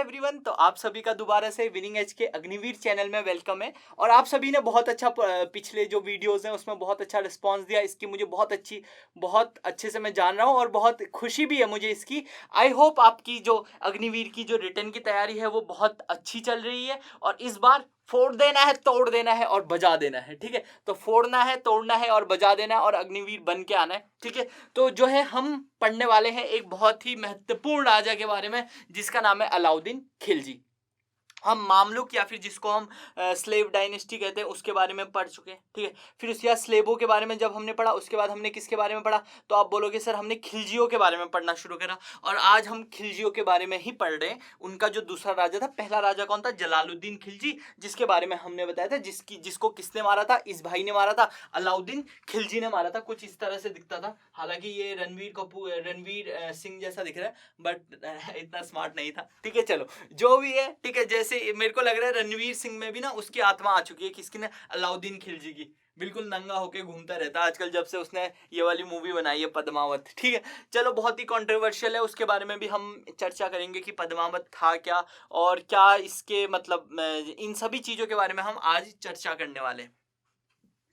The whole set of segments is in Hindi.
एवरीवन, तो आप सभी का दोबारा से विनिंग एज के अग्निवीर चैनल में वेलकम है। और आप सभी ने बहुत अच्छा पिछले जो वीडियोस हैं उसमें बहुत अच्छा रिस्पांस दिया। इसकी मुझे बहुत अच्छे से मैं जान रहा हूँ और बहुत खुशी भी है मुझे इसकी। आई होप आपकी जो अग्निवीर की जो रिटर्न की तैयारी है वो बहुत अच्छी चल रही है और इस बार फोड़ देना है, तोड़ देना है और बजा देना है। ठीक है, तो फोड़ना है, तोड़ना है और बजा देना है और अग्निवीर बन के आना है। ठीक है, तो जो है हम पढ़ने वाले हैं एक बहुत ही महत्वपूर्ण राजा के बारे में जिसका नाम है अलाउद्दीन खिलजी। हम मामलुक या फिर जिसको हम स्लेव डायनेस्टी कहते हैं उसके बारे में पढ़ चुके हैं। ठीक है, फिर उसके बाद स्लेबों के बारे में जब हमने पढ़ा उसके बाद हमने किसके बारे में पढ़ा, तो आप बोलोगे सर हमने खिलजियों के बारे में पढ़ना शुरू करा। और आज हम खिलजियों के बारे में ही पढ़ रहे हैं। उनका जो दूसरा राजा था, पहला राजा कौन था, जलालुद्दीन खिलजी, जिसके बारे में हमने बताया था, जिसको किसने मारा था, इस भाई ने मारा था, अलाउद्दीन खिलजी ने मारा था। कुछ इस तरह से दिखता था, हालांकि ये रणवीर सिंह जैसा दिख रहा है, बट इतना स्मार्ट नहीं था। ठीक है, चलो जो भी है। ठीक है, जैसे मेरे को लग रहा है रणवीर सिंह में भी ना उसकी आत्मा आ चुकी है, किसकी ने, अलाउद्दीन खिलजी की। बिल्कुल नंगा होके घूमता रहता है आजकल जब से उसने ये वाली मूवी बनाई है पद्मावत। ठीक है, चलो बहुत ही कंट्रोवर्शियल है, उसके बारे में भी हम चर्चा करेंगे कि पद्मावत था क्या और क्या इसके मतलब इन सभी चीजों के बारे में हम आज चर्चा करने वाले हैं।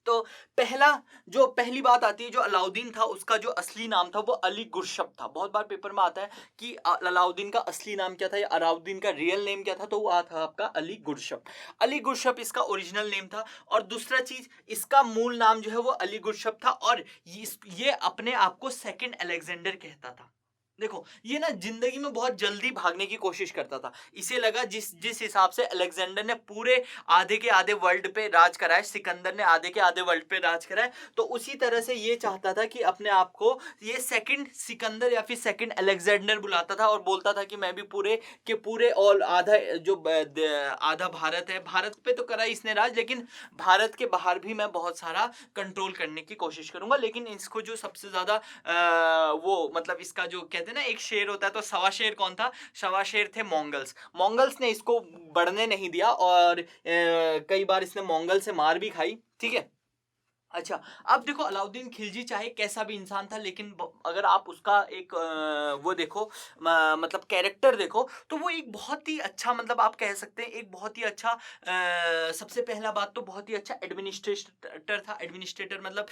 तो पहली बात आती है, जो अलाउद्दीन था उसका जो असली नाम था वो अली गुरशप था। बहुत बार पेपर में आता है कि अलाउद्दीन का असली नाम क्या था या अलाउद्दीन का रियल नेम क्या था, तो वो था आपका अली गुरशप। अली गुरशप इसका ओरिजिनल नेम था। और दूसरा चीज, इसका मूल नाम जो है वो अली गुरशप था और ये अपने आप को सेकंड अलेक्जेंडर कहता था। देखो, ये ना जिंदगी में बहुत जल्दी भागने की कोशिश करता था। इसे लगा जिस हिसाब से अलेक्जेंडर ने पूरे आधे के आधे वर्ल्ड पे राज कराए, सिकंदर ने आधे के आधे वर्ल्ड पे राज कराए, तो उसी तरह से ये चाहता था कि अपने आप को ये सेकंड सिकंदर या फिर सेकंड अलेक्जेंडर बुलाता था और बोलता था कि मैं भी पूरे के पूरे और आधा भारत है, भारत पे तो करा इसने राज, लेकिन भारत के बाहर भी मैं बहुत सारा कंट्रोल करने की कोशिश करूंगा। लेकिन इसको जो सबसे ज्यादा वो मतलब इसका जो कहते हैं ना एक शेर होता है, तो सवा शेर कौन था, सवा शेर थे मंगल्स ने इसको बढ़ने नहीं दिया और कई बार इसने मंगल से मार भी खाई। ठीक है, अच्छा, अब देखो अलाउद्दीन खिलजी चाहे कैसा भी इंसान था, लेकिन अगर आप उसका एक वो देखो मतलब कैरेक्टर देखो, तो वो एक बहुत ही अच्छा, मतलब आप कह सकते हैं एक बहुत ही अच्छा सबसे पहला बात तो बहुत ही अच्छा एडमिनिस्ट्रेटर था। एडमिनिस्ट्रेटर मतलब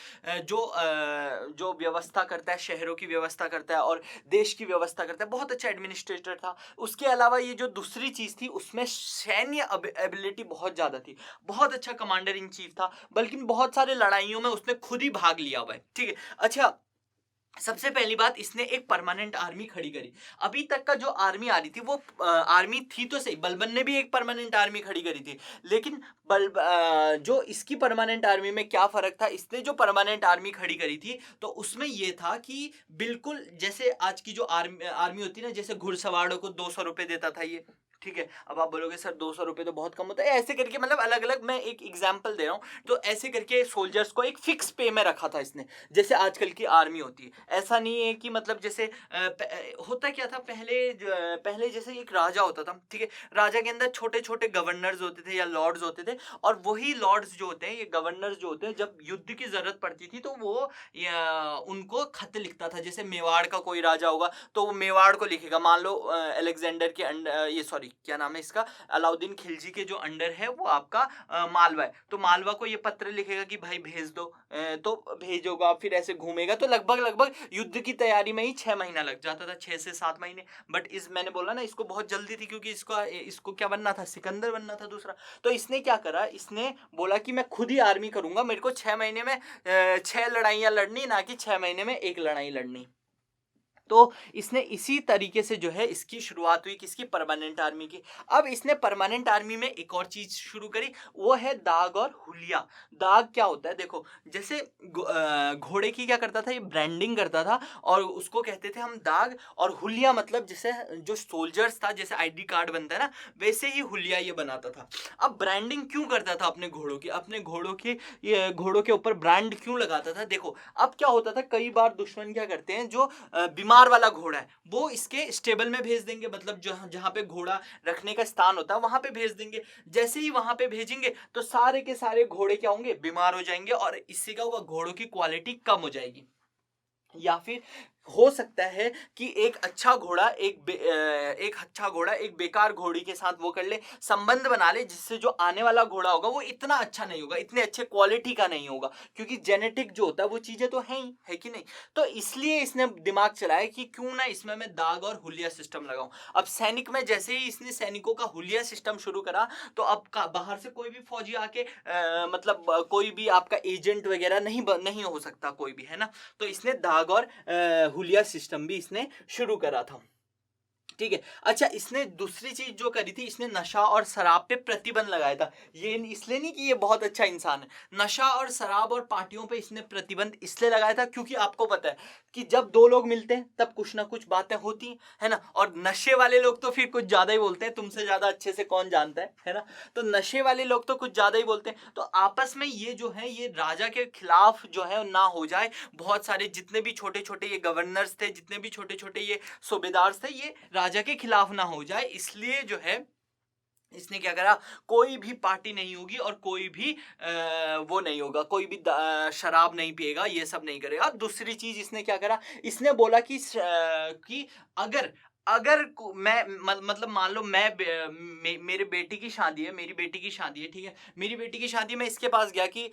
जो व्यवस्था करता है, शहरों की व्यवस्था करता है और देश की व्यवस्था करता है, बहुत अच्छा एडमिनिस्ट्रेटर था। उसके अलावा ये जो दूसरी चीज थी उसमें सैन्य एबिलिटी बहुत ज्यादा थी, बहुत अच्छा कमांडर इन चीफ था, बल्कि बहुत सारे लड़ाइयों में उसने खुद ही भाग लिया हुआ है। ठीक है, अच्छा, सबसे पहली बात, इसने एक परमानेंट आर्मी खड़ी करी। अभी तक का जो आर्मी आ रही थी वो आर्मी थी तो सही, बलबन ने भी एक परमानेंट आर्मी खड़ी करी थी, लेकिन जो इसकी परमानेंट आर्मी में क्या फर्क था, इसने जो परमानेंट आर्मी खड़ी करी थी तो उसमें यह था कि बिल्कुल जैसे आज की जो आर्मी होती है ना, जैसे घुड़सवारों को 200 रुपए देता था ये। ठीक है, अब आप बोलोगे सर 200 रुपए तो बहुत कम होता है, ऐसे करके मतलब अलग अलग मैं एक एग्जांपल दे रहा हूँ, तो ऐसे करके सोल्जर्स को एक फिक्स पे में रखा था इसने, जैसे आजकल की आर्मी होती है। ऐसा नहीं है कि मतलब जैसे होता क्या था पहले जैसे एक राजा होता था। ठीक है, राजा के अंदर छोटे छोटे गवर्नर्स होते थे या लॉर्ड्स होते थे, और वही लॉर्ड्स जो होते हैं, ये गवर्नर्स जो होते हैं, जब युद्ध की जरूरत पड़ती थी तो वो उनको खत लिखता था। जैसे मेवाड़ का कोई राजा होगा तो वो मेवाड़ को लिखेगा, मान लो अलेक्जेंडर के ये सॉरी क्या नाम है इसका, अलाउद्दीन खिलजी के जो अंडर है वो आपका मालवा है, तो मालवा को ये पत्र लिखेगा कि भाई भेज दो, तो भेजोगा, फिर ऐसे घूमेगा, तो लगभग युद्ध की तैयारी में ही 6 महीना लग जाता था, 6 से 7 महीने। बट मैंने बोला ना इसको बहुत जल्दी थी, क्योंकि इसको क्या बनना था, सिकंदर बनना था दूसरा। तो इसने क्या करा, इसने बोला कि मैं खुद ही आर्मी करूंगा, मेरे को 6 महीने में 6 लड़ाइयां लड़नी, ना कि 6 महीने में एक लड़ाई लड़नी। तो इसने इसी तरीके से जो है इसकी शुरुआत हुई, किसकी, परमानेंट आर्मी की। अब इसने परमानेंट आर्मी में एक और चीज शुरू करी, वो है दाग और हुलिया। दाग क्या होता है, देखो जैसे घोड़े की क्या करता था, ये ब्रांडिंग करता था और उसको कहते थे हम दाग, और हुलिया मतलब जैसे जो सोल्जर्स था, जैसे आईडी कार्ड बनता है ना, वैसे ही हुलिया ये बनाता था। अब ब्रांडिंग क्यों करता था अपने घोड़ों की, घोड़ों के ऊपर ब्रांड क्यों लगाता था, देखो अब क्या होता था, कई बार दुश्मन क्या करते हैं, जो बीमार वाला घोड़ा है वो इसके स्टेबल में भेज देंगे, मतलब जहां पे घोड़ा रखने का स्थान होता है वहां पे भेज देंगे। जैसे ही वहां पे भेजेंगे तो सारे के सारे घोड़े क्या होंगे, बीमार हो जाएंगे, और इससे क्या होगा, घोड़ों की क्वालिटी कम हो जाएगी। या फिर हो सकता है कि एक अच्छा घोड़ा एक अच्छा घोड़ा एक बेकार घोड़ी के साथ वो कर ले, संबंध बना ले, जिससे जो आने वाला घोड़ा होगा वो इतना अच्छा नहीं होगा, इतने अच्छे क्वालिटी का नहीं होगा, क्योंकि जेनेटिक जो होता है वो चीजें तो है ही, है कि नहीं। तो इसलिए इसने दिमाग चलाया कि क्यों ना इसमें मैं दाग और हुलिया सिस्टम लगाऊं। अब सैनिक में जैसे ही इसने सैनिकों का हुलिया सिस्टम शुरू करा, तो अब बाहर से कोई भी फौजी आके मतलब कोई भी आपका एजेंट वगैरह नहीं हो सकता कोई भी, है ना। तो इसने दाग और हुलिया सिस्टम भी इसने शुरू करा था, ठीक है। अच्छा, इसने दूसरी चीज जो करी थी, इसने नशा और शराब पे प्रतिबंध लगाया था। ये इसलिए नहीं कि ये बहुत अच्छा इंसान है, नशा और शराब और पार्टियों पे इसने प्रतिबंध इसलिए लगाया था क्योंकि आपको पता है कि जब दो लोग मिलते हैं तब कुछ ना कुछ बातें होती हैं, है ना। और नशे वाले लोग तो फिर कुछ ज्यादा ही बोलते हैं, तुमसे ज्यादा अच्छे से कौन जानता है ना। तो नशे वाले लोग तो कुछ ज्यादा ही बोलते हैं, तो आपस में ये जो है ये राजा के खिलाफ जो है ना हो जाए। बहुत सारे जितने भी छोटे छोटे ये गवर्नर्स थे, जितने भी छोटे छोटे ये सूबेदार थे, ये राजा के खिलाफ ना हो जाए, इसलिए जो है इसने क्या करा, कोई भी पार्टी नहीं होगी और कोई भी वो नहीं होगा, कोई भी शराब नहीं पिएगा, ये सब नहीं करेगा। दूसरी चीज इसने क्या करा, इसने बोला कि अगर अगर मैं मतलब मान लो मेरे बेटी की शादी है, मेरी बेटी की शादी है, ठीक है, मेरी बेटी की शादी में इसके पास गया कि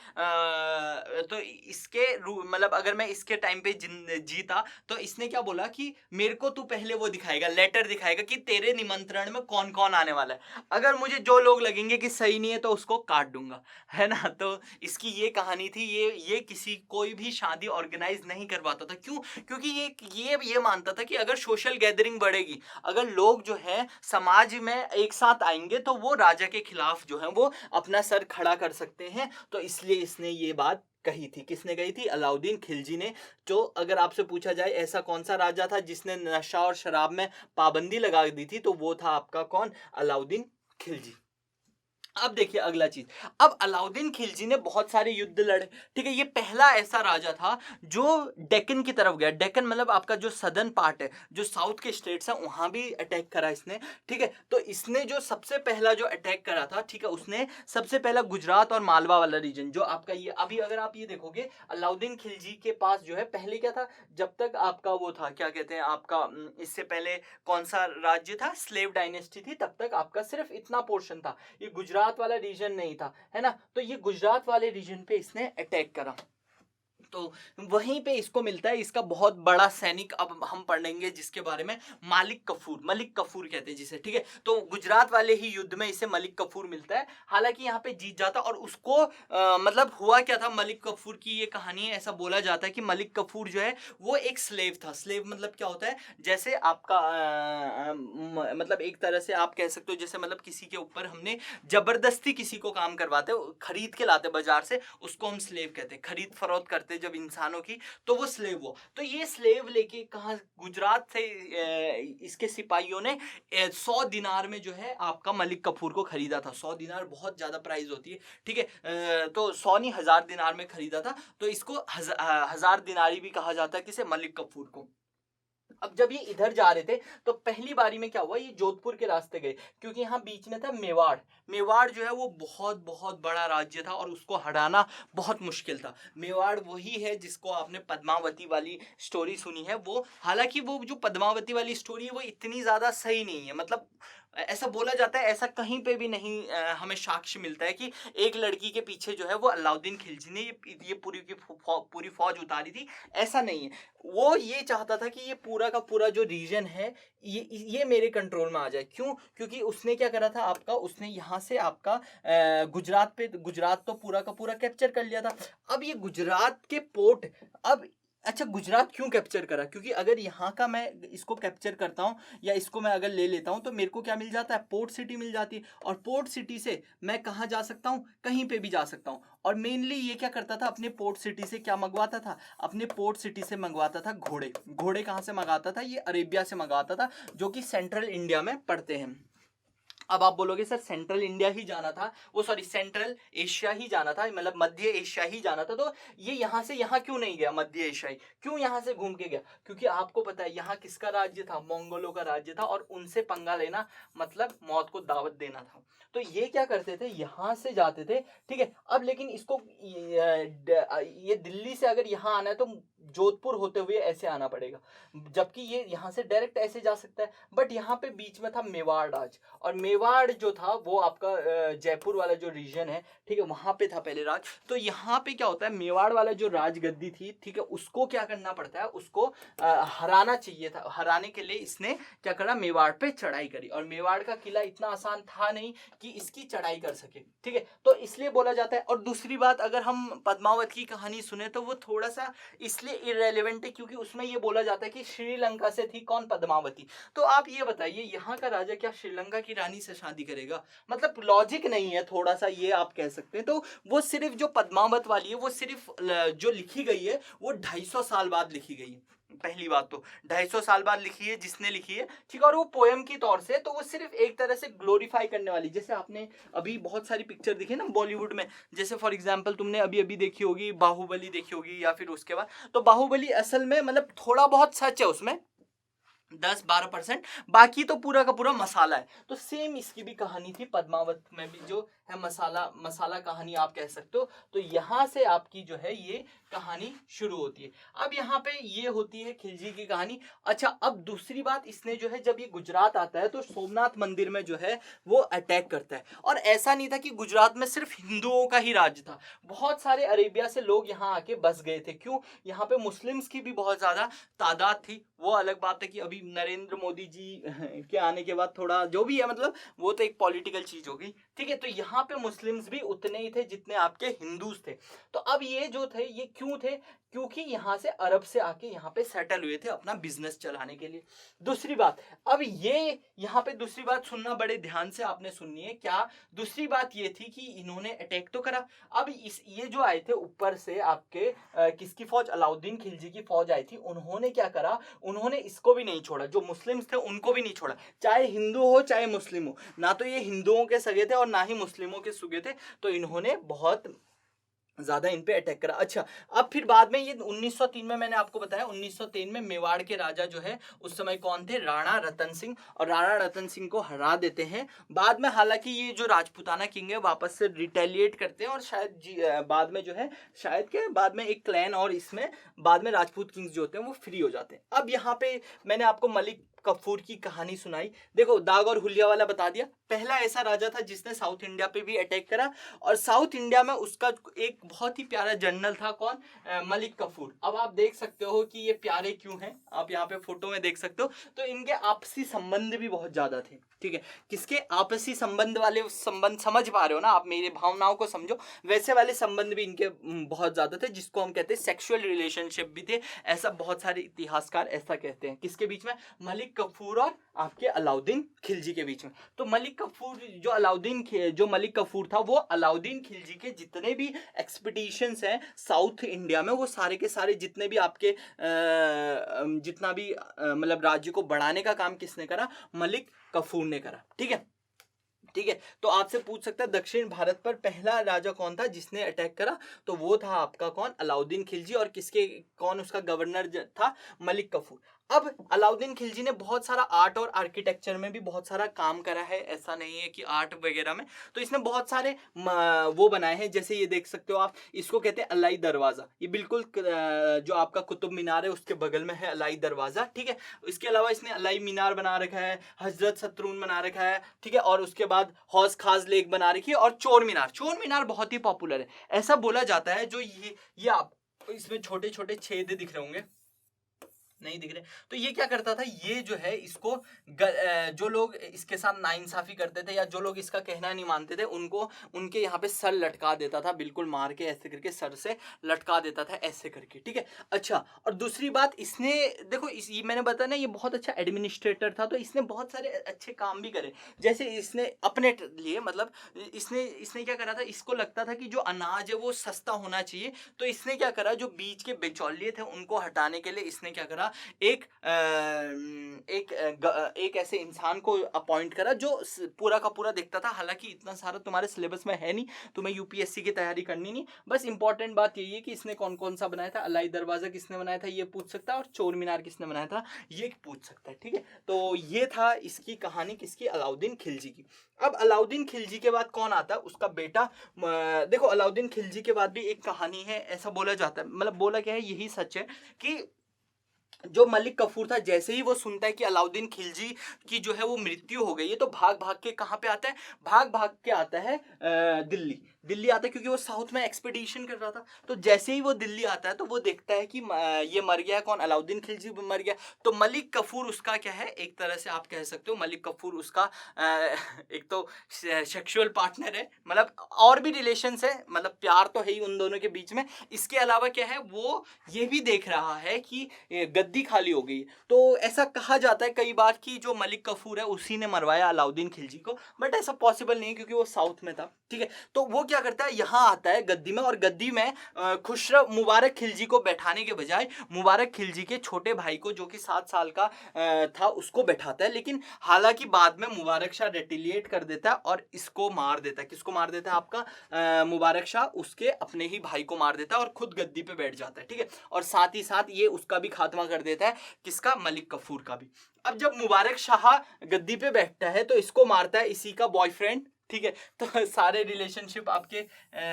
तो इसके मतलब अगर मैं इसके टाइम पे जीता, तो इसने क्या बोला कि मेरे को तू पहले वो दिखाएगा, लेटर दिखाएगा कि तेरे निमंत्रण में कौन कौन आने वाला है। अगर मुझे जो लोग लगेंगे कि सही नहीं है तो उसको काट दूंगा, है ना। तो इसकी ये कहानी थी। ये किसी कोई भी शादी ऑर्गेनाइज नहीं करवाता था, क्यों? क्योंकि ये मानता था कि अगर सोशल गैदरिंग बढ़ेगी, अगर लोग जो है समाज में एक साथ आएंगे, तो वो राजा के खिलाफ जो है वो अपना सर खड़ा कर सकते हैं। तो इसलिए इसने ये बात कही थी। किसने कही थी? अलाउद्दीन खिलजी ने। जो अगर आपसे पूछा जाए ऐसा कौन सा राजा था जिसने नशा और शराब में पाबंदी लगा दी थी, तो वो था आपका कौन? अलाउद्दीन खिलजी। अब देखिए अगला चीज, अब अलाउद्दीन खिलजी ने बहुत सारे युद्ध लड़े, ठीक है। ये पहला ऐसा राजा था जो डेक्कन की तरफ गया। डेक्कन मतलब आपका जो सदर्न पार्ट है, जो साउथ के स्टेट्स है, वहां भी अटैक करा इसने, ठीक है। तो इसने जो सबसे पहला जो अटैक करा था, ठीक है, उसने सबसे पहला गुजरात और मालवा वाला रीजन, जो आपका ये अभी अगर आप ये देखोगे, अलाउद्दीन खिलजी के पास जो है पहले क्या था, जब तक आपका वो था, क्या कहते हैं आपका, इससे पहले कौन सा राज्य था, स्लेव डायनेस्टी थी, तब तक आपका सिर्फ इतना पोर्शन था, ये गुजरात वाला रीजन नहीं था, है ना। तो ये गुजरात वाले रीजन पे इसने अटैक करा, तो वहीं पे इसको मिलता है इसका बहुत बड़ा सैनिक। अब हम पढ़ेंगे जिसके बारे में, मलिक कफूर कहते हैं जिसे, ठीक है। तो गुजरात वाले ही युद्ध में इसे मलिक कफूर मिलता है, हालांकि यहाँ पे जीत जाता। और उसको मतलब हुआ क्या था, मलिक कफूर की ये कहानी है। ऐसा बोला जाता है कि मलिक कफूर जो है वो एक स्लेव था। स्लेव मतलब क्या होता है, जैसे आपका मतलब एक तरह से आप कह सकते हो, जैसे मतलब किसी के ऊपर हमने जबरदस्ती किसी को काम करवाते, खरीद के लाते बाजार से, उसको हम स्लेव कहते हैं। खरीद फरोख्त करते जब इंसानों की, तो वो स्लेव हो। तो ये स्लेव लेके कहाँ, गुजरात से इसके सिपाहियों ने 100 दिनार में जो है आपका मलिक कफूर को खरीदा था। 100 दिनार बहुत ज्यादा प्राइस होती है, ठीक है। तो 100 नहीं 1000 दिनार में खरीदा था। तो इसको 1000 दिनारी भी कहा जाता है, किसे? मलिक कफूर को। अब जब ये इधर जा रहे थे, तो पहली बारी में क्या हुआ, ये जोधपुर के रास्ते गए, क्योंकि यहाँ बीच में था मेवाड़। मेवाड़ जो है वो बहुत बहुत बड़ा राज्य था और उसको हटाना बहुत मुश्किल था। मेवाड़ वही है जिसको आपने पद्मावती वाली स्टोरी सुनी है। वो हालांकि वो जो पद्मावती वाली स्टोरी है वो इतनी ज्यादा सही नहीं है, मतलब ऐसा बोला जाता है, ऐसा कहीं पे भी नहीं हमें साक्ष्य मिलता है कि एक लड़की के पीछे जो है वो अलाउद्दीन खिलजी ने ये पूरी की पूरी फौज उतारी थी, ऐसा नहीं है। वो ये चाहता था कि ये पूरा का पूरा जो रीजन है ये मेरे कंट्रोल में आ जाए। क्यों? क्योंकि उसने क्या करा था आपका, उसने यहाँ से आपका गुजरात तो पूरा का पूरा कैप्चर कर लिया था। अब ये गुजरात के पोर्ट, अब अच्छा गुजरात क्यों कैप्चर करा? क्योंकि अगर यहाँ का मैं इसको कैप्चर करता हूँ या इसको मैं अगर ले लेता हूँ, तो मेरे को क्या मिल जाता है? पोर्ट सिटी मिल जाती है। और पोर्ट सिटी से मैं कहाँ जा सकता हूँ? कहीं पे भी जा सकता हूँ। और मेनली ये क्या करता था, अपने पोर्ट सिटी से क्या मंगवाता था? अपने पोर्ट सिटी से मंगवाता था घोड़े। घोड़े कहाँ से मंगाता था? ये अरेबिया से मंगवाता था, जो कि सेंट्रल इंडिया में पड़ते हैं। अब आप बोलोगे सर सेंट्रल इंडिया ही जाना था, वो सॉरी सेंट्रल एशिया ही जाना था, मतलब मध्य एशिया ही जाना था, तो ये यहाँ से यहाँ क्यों नहीं गया मध्य एशियाई, क्यों यहाँ से घूम के गया? क्योंकि आपको पता है यहाँ किसका राज्य था, मंगोलों का राज्य था, और उनसे पंगा लेना मतलब मौत को दावत देना था। तो ये क्या करते थे, यहाँ से जाते थे, ठीक है। अब लेकिन इसको ये दिल्ली से अगर यहाँ आना है तो जोधपुर होते हुए ऐसे आना पड़ेगा, जबकि ये यहाँ से डायरेक्ट ऐसे जा सकता है। बट यहाँ पे बीच में था मेवाड़ राज, और मेवाड़ जो था वो आपका जयपुर वाला जो रीजन है, ठीक है, वहां पे था पहले राज। तो यहाँ पे क्या होता है, मेवाड़ वाला जो राजगद्दी थी, ठीक है, उसको क्या करना पड़ता है, उसको हराना चाहिए था। हराने के लिए इसने क्या करा, मेवाड़ पे चढ़ाई करी, और मेवाड़ का किला इतना आसान था नहीं कि इसकी चढ़ाई कर सके, ठीक है, तो इसलिए बोला जाता है। और दूसरी बात, अगर हम पद्मावत की कहानी सुने तो वो थोड़ा सा इसलिए इरेलीवेंट है क्योंकि उसमें ये बोला जाता है कि श्रीलंका से थी कौन, पद्मावती। तो आप ये बताइए, यहाँ का राजा क्या श्रीलंका की रानी से शादी करेगा? मतलब लॉजिक नहीं है थोड़ा सा, ये आप कह सकते हैं। तो वो सिर्फ जो पद्मावत वाली है वो सिर्फ जो लिखी गई है वो 250 साल बाद लिखी गई है। पहली बात तो 250 साल बाद लिखी है जिसने लिखी है, ठीक है, और वो पोएम की तौर से, तो वो सिर्फ एक तरह से ग्लोरीफाई करने वाली, जैसे आपने अभी बहुत सारी पिक्चर देखी ना बॉलीवुड में, जैसे फॉर एग्जांपल तुमने अभी अभी देखी होगी बाहुबली, देखी होगी, या फिर उसके बाद, तो बाहुबली असल में मतलब थोड़ा बहुत सच है उसमें, 10-12%, बाकी तो पूरा का पूरा मसाला है। तो सेम इसकी भी कहानी थी, पद्मावत में भी जो है मसाला मसाला कहानी आप कह सकते हो। तो यहाँ से आपकी जो है ये कहानी शुरू होती है। अब यहाँ पे ये होती है खिलजी की कहानी। अच्छा, अब दूसरी बात, इसने जो है जब ये गुजरात आता है तो सोमनाथ मंदिर में जो है वो अटैक करता है। और ऐसा नहीं था कि गुजरात में सिर्फ हिंदुओं का ही राज्य था, बहुत सारे अरेबिया से लोग यहाँ आके बस गए थे। क्यों? यहाँ पे मुस्लिम्स की भी बहुत ज्यादा तादाद थी। वो अलग बात है कि अभी नरेंद्र मोदी जी के आने के बाद थोड़ा जो भी है, मतलब वो तो एक पॉलिटिकल चीज हो गई, ठीक है। तो यहाँ पे मुस्लिम्स भी उतने ही थे जितने आपके हिंदूज थे। तो अब ये जो थे ये क्यों थे? क्योंकि यहाँ से अरब से आके यहाँ पे सेटल हुए थे अपना बिजनेस चलाने के लिए। दूसरी बात, अब ये यहाँ पे दूसरी बात सुनना बड़े ध्यान से, आपने सुननी है क्या। दूसरी बात ये थी कि इन्होंने अटैक तो करा, अब इस ये जो आए थे ऊपर से आपके किसकी फौज, अलाउद्दीन खिलजी की फौज आई थी, उन्होंने क्या करा, उन्होंने इसको भी नहीं छोड़ा, जो मुस्लिम्स थे उनको भी नहीं छोड़ा, चाहे हिंदू हो चाहे मुस्लिम हो। ना तो ये हिंदुओं के सगे थे और ना ही मुस्लिमों के सुगे थे, तो इन्होंने बहुत ज्यादा इन पे अटैक करा। अच्छा, अब फिर बाद में ये 1903 में, मैंने आपको बताया 1903 में मेवाड़ के राजा जो है उस समय कौन थे, राणा रतन सिंह, और राणा रतन सिंह को हरा देते हैं। बाद में हालांकि ये जो राजपूताना किंग है वापस से रिटेलिएट करते हैं, और शायद बाद में जो है, शायद के बाद में एक क्लैन, और इसमें बाद में राजपूत किंग्स जो होते हैं वो फ्री हो जाते हैं। अब यहाँ पे मैंने आपको मलिक कफूर की कहानी सुनाई, देखो दाग और हुलिया वाला बता दिया। पहला ऐसा राजा था जिसने साउथ इंडिया पे भी अटैक करा, और साउथ इंडिया में उसका एक बहुत ही प्यारा जनरल था, कौन, मलिक कफूर। अब आप देख सकते हो कि ये प्यारे क्यों हैं, आप यहाँ पे फोटो में देख सकते हो। तो इनके आपसी संबंध भी बहुत ज्यादा थे, ठीक है। किसके आपसी संबंध, वाले संबंध समझ पा रहे हो ना आप, मेरे भावनाओं को समझो, वैसे वाले संबंध भी इनके बहुत ज्यादा थे, जिसको हम कहते हैं सेक्सुअल रिलेशनशिप भी थे, ऐसा बहुत सारे इतिहासकार ऐसा कहते हैं। किसके बीच में? मलिक कफूर और आपके अलाउद्दीन खिलजी के बीच में। तो मलिक कफूर जो मलिक कफूर था, वो अलाउद्दीन खिलजी के जितने भी एक्सपीडिशंस हैं साउथ इंडिया में, वो सारे के सारे जितने भी आपके जितना भी मतलब राज्य को बढ़ाने का काम किसने करा? मलिक कफूर ने करा, ठीक है। ठीक है, तो आपसे पूछ सकता है दक्षिण भारत पर पहला राजा कौन था जिसने अटैक करा? तो वो था आपका कौन? अलाउद्दीन खिलजी। और किसके, कौन उसका गवर्नर था? मलिक कफूर। अब अलाउद्दीन खिलजी ने बहुत सारा आर्ट और आर्किटेक्चर में भी बहुत सारा काम करा है, ऐसा नहीं है कि आर्ट वगैरह में। तो इसने बहुत सारे वो बनाए हैं, जैसे ये देख सकते हो आप, इसको कहते हैं अलाई दरवाजा। ये बिल्कुल जो आपका कुतुब मीनार है उसके बगल में है अलाई दरवाजा, ठीक है। इसके अलावा इसने अलाई मीनार बना रखा है, हजरत शत्रुन बना रखा है, ठीक है, और उसके बाद हौज खास लेक बना रखी है, और चोर मीनार बहुत ही पॉपुलर है। ऐसा बोला जाता है, जो ये आप इसमें छोटे छोटे छेद दिख रहे होंगे, नहीं दिख रहे, तो ये क्या करता था, ये जो है इसको जो लोग इसके साथ नाइंसाफी करते थे या जो लोग इसका कहना नहीं मानते थे, उनको उनके यहाँ पे सर लटका देता था, बिल्कुल मार के ऐसे करके सर से लटका देता था, ऐसे करके, ठीक है। अच्छा, और दूसरी बात, इसने देखो ये मैंने बताया ना, ये बहुत अच्छा एडमिनिस्ट्रेटर था, तो इसने बहुत सारे अच्छे काम भी करे। जैसे इसने अपने लिए, मतलब इसने क्या करा था, इसको लगता था कि जो अनाज है वो सस्ता होना चाहिए, तो इसने क्या करा, जो बीच के बिचौलिए थे उनको हटाने के लिए इसने क्या करा, एक ऐसे इंसान को अपॉइंट करा जो पूरा का पूरा देखता था। हालांकि इतना सारा तुम्हारे सिलेबस में है नहीं, तुम्हें यूपीएससी की तैयारी करनी नहीं, बस इंपॉर्टेंट बात यही है कि इसने कौन कौन सा बनाया था, अलाई दरवाजा किसने बनाया था ये पूछ सकता है, और चोर मीनार किसने बनाया था ये पूछ सकता है। ठीक है, तो ये था इसकी कहानी किसकी, अलाउद्दीन खिलजी की। अब अलाउद्दीन खिलजी के बाद कौन आता है, उसका बेटा। देखो अलाउद्दीन खिलजी के बाद भी एक कहानी है, ऐसा बोला जाता है, मतलब बोला क्या है यही सच है कि जो मलिक कफूर था, जैसे ही वो सुनता है कि अलाउद्दीन खिलजी की जो है वो मृत्यु हो गई है, तो भाग भाग के कहाँ पे आता है, भाग भाग के आता है दिल्ली आता है, क्योंकि वो साउथ में एक्सपीडिशन कर रहा था। तो जैसे ही वो दिल्ली आता है तो वो देखता है कि ये मर गया है, कौन, अलाउद्दीन खिलजी मर गया। तो मलिक कफूर उसका क्या है, एक तरह से आप कह सकते हो मलिक कफूर उसका एक तो सेक्सुअल पार्टनर है, मतलब और भी रिलेशंस है, मतलब प्यार तो है ही उन दोनों के बीच में। इसके अलावा क्या है, वो ये भी देख रहा है कि गद्दी खाली हो गई। तो ऐसा कहा जाता है कई बार कि जो मलिक कफूर है उसी ने मरवाया अलाउद्दीन खिलजी को, बट ऐसा पॉसिबल नहीं है क्योंकि वो साउथ में था। ठीक है, तो वो क्या करता है, यहाँ आता है गद्दी में, और गद्दी में खुसरो मुबारक खिलजी को बैठाने के बजाय मुबारक खिलजी के छोटे भाई को, जो कि 7 साल का था, उसको बैठाता है। लेकिन हालांकि बाद में मुबारक शाह रेटिलिएट कर देता है और इसको मार देता है। किसको मार देता है, आपका मुबारक शाह उसके अपने ही भाई को मार देता है और खुद गद्दी पे बैठ जाता है। ठीक है, और साथ ही साथ ये उसका भी खात्मा कर देता है, किसका, मलिक कफूर का भी। अब जब मुबारक शाह गद्दी पे बैठता है तो इसको मारता है इसी का बॉयफ्रेंड। ठीक है, तो सारे रिलेशनशिप आपके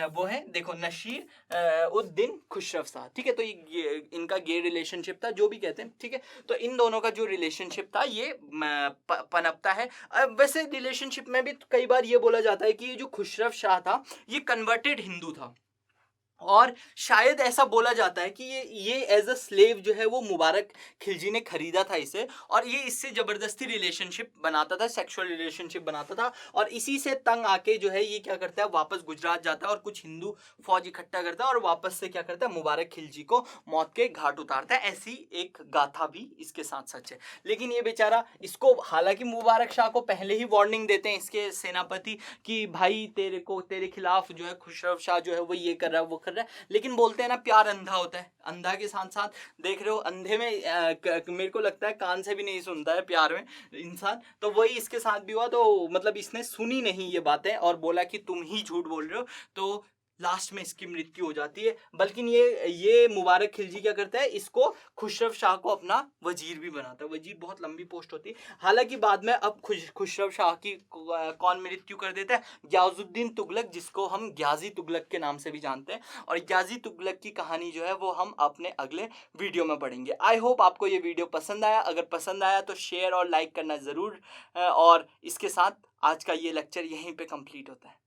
वो हैं, देखो, नशीर उद्दीन खुसरो शाह। ठीक है, तो ये इनका गे रिलेशनशिप था, जो भी कहते हैं। ठीक है, तो इन दोनों का जो रिलेशनशिप था ये पनपता है। वैसे रिलेशनशिप में भी कई बार ये बोला जाता है कि ये जो खुसरो शाह था ये कन्वर्टेड हिंदू था, और शायद ऐसा बोला जाता है कि ये एज अ स्लेव जो है वो मुबारक खिलजी ने खरीदा था इसे, और ये इससे जबरदस्ती रिलेशनशिप बनाता था, सेक्सुअल रिलेशनशिप बनाता था, और इसी से तंग आके जो है ये क्या करता है, वापस गुजरात जाता है और कुछ हिंदू फौज इकट्ठा करता है और वापस से क्या करता है, मुबारक खिलजी को मौत के घाट उतारता है। ऐसी एक गाथा भी इसके साथ सच है। लेकिन ये बेचारा, इसको हालांकि मुबारक शाह को पहले ही वार्निंग देते हैं इसके सेनापति कि भाई तेरे खिलाफ जो है खुसरो शाह जो है वो ये कर रहा है वो कर रहा है, लेकिन बोलते हैं ना प्यार अंधा होता है, अंधा के साथ साथ देख रहे हो अंधे में मेरे को लगता है कान से भी नहीं सुनता है प्यार में इंसान। तो वही इसके साथ भी हुआ, तो मतलब इसने सुनी नहीं ये बातें और बोला कि तुम ही झूठ बोल रहे हो, तो लास्ट में इसकी मृत्यु हो जाती है। बल्कि ये मुबारक खिलजी क्या करता है, इसको खुसरो शाह को अपना वजीर भी बनाता है। वजीर बहुत लंबी पोस्ट होती है। हालांकि बाद में अब खुसरो शाह की कौन मृत्यु कर देता है, गियाजुद्दीन तुगलक, जिसको हम ग्याजी तुगलक के नाम से भी जानते हैं। और ग्याजी तुगलक की कहानी जो है वो हम अपने अगले वीडियो में पढ़ेंगे। आई होप आपको ये वीडियो पसंद आया। अगर पसंद आया तो शेयर और लाइक करना ज़रूर, और इसके साथ आज का ये लेक्चर यहीं पे कंप्लीट होता है।